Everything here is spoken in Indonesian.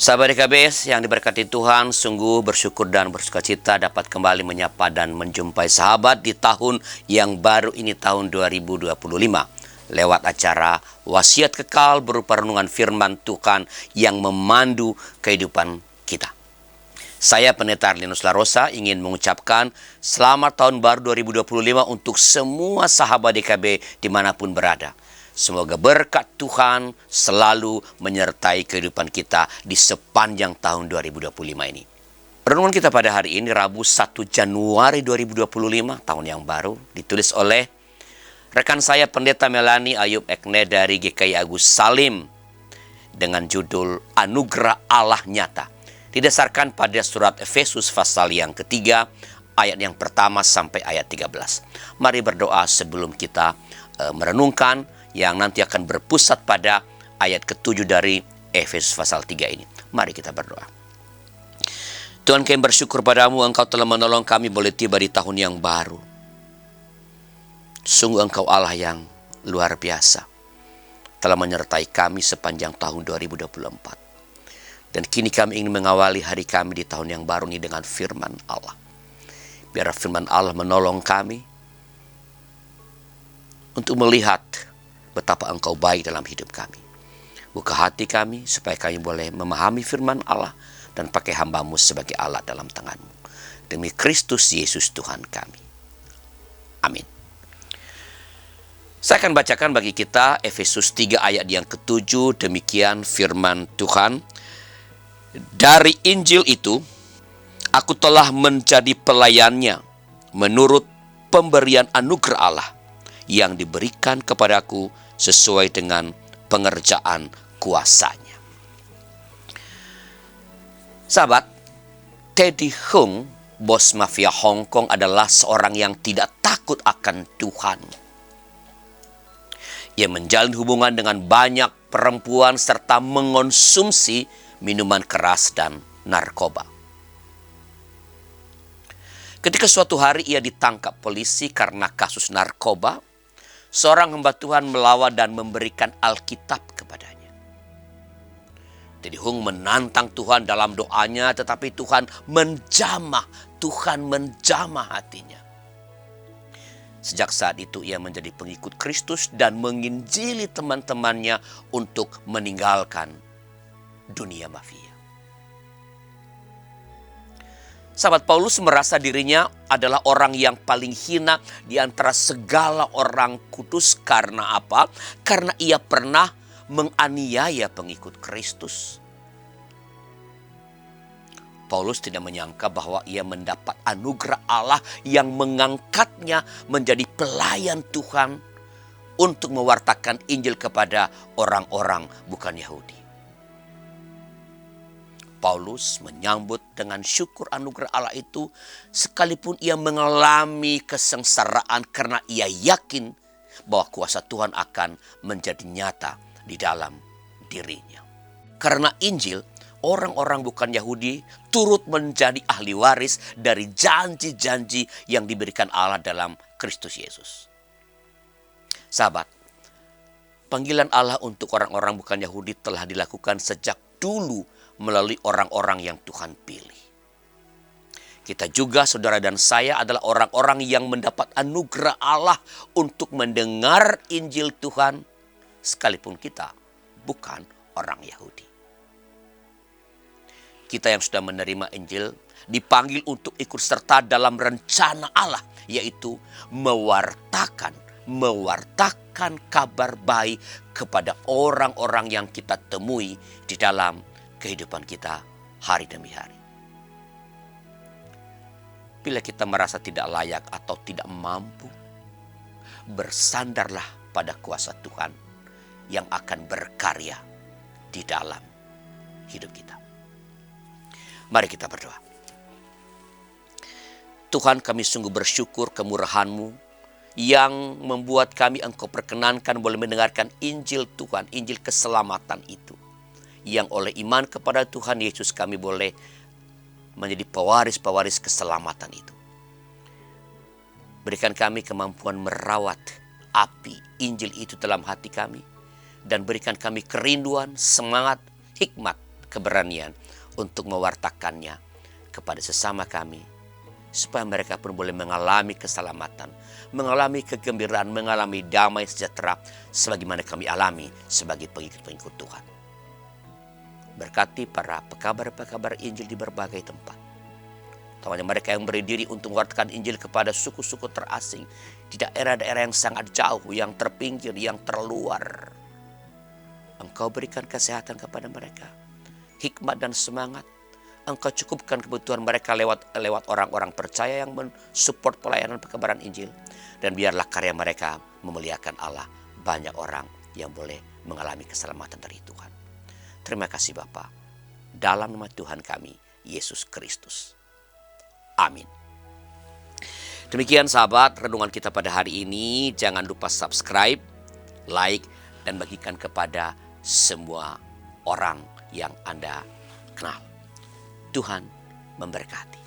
Sahabat DKBS yang diberkati Tuhan, sungguh bersyukur dan bersukacita dapat kembali menyapa dan menjumpai sahabat di tahun yang baru ini, tahun 2025. Lewat acara Wasiat Kekal berupa renungan firman Tuhan yang memandu kehidupan kita. Saya Pendeta Arlinus Larosa ingin mengucapkan selamat tahun baru 2025 untuk semua sahabat DKB dimanapun berada. Semoga berkat Tuhan selalu menyertai kehidupan kita di sepanjang tahun 2025 ini. Renungan kita pada hari ini Rabu 1 Januari 2025, tahun yang baru, ditulis oleh rekan saya Pendeta Melani Ayub Ekne dari GKI Agus Salim dengan judul Anugerah Allah Nyata. Didasarkan pada surat Efesus pasal yang ketiga, ayat yang pertama sampai ayat 13. Mari berdoa sebelum kita merenungkan yang nanti akan berpusat pada ayat ke-7 dari Efesus pasal 3 ini. Mari kita berdoa. Tuhan, kami bersyukur padamu, Engkau telah menolong kami boleh tiba di tahun yang baru. Sungguh Engkau Allah yang luar biasa, telah menyertai kami sepanjang tahun 2024. Dan kini kami ingin mengawali hari kami di tahun yang baru ini dengan firman Allah. Biar firman Allah menolong kami untuk melihat betapa Engkau baik dalam hidup kami. Buka hati kami supaya kami boleh memahami firman Allah dan pakai hamba-Mu sebagai alat dalam tangan-Mu. Demi Kristus Yesus Tuhan kami. Amin. Saya akan bacakan bagi kita Efesus 3 ayat yang ke-7. Demikian firman Tuhan. Dari Injil itu, aku telah menjadi pelayannya menurut pemberian anugerah Allah yang diberikan kepadaku sesuai dengan pengerjaan kuasanya. Sahabat, Teddy Hung, bos mafia Hong Kong, adalah seorang yang tidak takut akan Tuhan. Ia menjalin hubungan dengan banyak perempuan serta mengonsumsi minuman keras dan narkoba. Ketika suatu hari ia ditangkap polisi karena kasus narkoba, seorang hamba Tuhan melawat dan memberikan Alkitab kepadanya. Jadi Hung menantang Tuhan dalam doanya, tetapi Tuhan menjamah hatinya. Sejak saat itu ia menjadi pengikut Kristus dan menginjili teman-temannya untuk meninggalkan dunia mafia. Sahabat, Paulus merasa dirinya adalah orang yang paling hina di antara segala orang kudus. Karena apa? Karena ia pernah menganiaya pengikut Kristus. Paulus tidak menyangka bahwa ia mendapat anugerah Allah yang mengangkatnya menjadi pelayan Tuhan untuk mewartakan Injil kepada orang-orang bukan Yahudi. Paulus menyambut dengan syukur anugerah Allah itu sekalipun ia mengalami kesengsaraan karena ia yakin bahwa kuasa Tuhan akan menjadi nyata di dalam dirinya. Karena Injil, orang-orang bukan Yahudi turut menjadi ahli waris dari janji-janji yang diberikan Allah dalam Kristus Yesus. Sahabat, panggilan Allah untuk orang-orang bukan Yahudi telah dilakukan sejak dulu melalui orang-orang yang Tuhan pilih. Kita juga, saudara dan saya, adalah orang-orang yang mendapat anugerah Allah untuk mendengar Injil Tuhan, sekalipun kita bukan orang Yahudi. Kita yang sudah menerima Injil dipanggil untuk ikut serta dalam rencana Allah, yaitu mewartakan kabar baik kepada orang-orang yang kita temui di dalam kehidupan kita hari demi hari. Bila kita merasa tidak layak atau tidak mampu, bersandarlah pada kuasa Tuhan yang akan berkarya di dalam hidup kita. Mari kita berdoa. Tuhan, kami sungguh bersyukur kemurahan-Mu yang membuat kami Engkau perkenankan boleh mendengarkan Injil Tuhan, Injil keselamatan itu. Yang oleh iman kepada Tuhan Yesus kami boleh menjadi pewaris-pewaris keselamatan itu. Berikan kami kemampuan merawat api Injil itu dalam hati kami. Dan berikan kami kerinduan, semangat, hikmat, keberanian untuk mewartakannya kepada sesama kami, supaya mereka pun boleh mengalami keselamatan, mengalami kegembiraan, mengalami damai sejahtera sebagaimana kami alami sebagai pengikut-pengikut Tuhan. Berkati para pekabar-pekabar Injil di berbagai tempat, utamanya mereka yang berdiri untuk mewartakan Injil kepada suku-suku terasing di daerah-daerah yang sangat jauh, yang terpinggir, yang terluar. Engkau berikan kesehatan kepada mereka, hikmat dan semangat. Engkau cukupkan kebutuhan mereka lewat orang-orang percaya yang mensupport pelayanan pekabaran Injil. Dan biarlah karya mereka memuliakan Allah. Banyak orang yang boleh mengalami keselamatan dari Tuhan. Terima kasih Bapa. Dalam nama Tuhan kami, Yesus Kristus. Amin. Demikian sahabat renungan kita pada hari ini. Jangan lupa subscribe, like, dan bagikan kepada semua orang yang Anda kenal. Tuhan memberkati.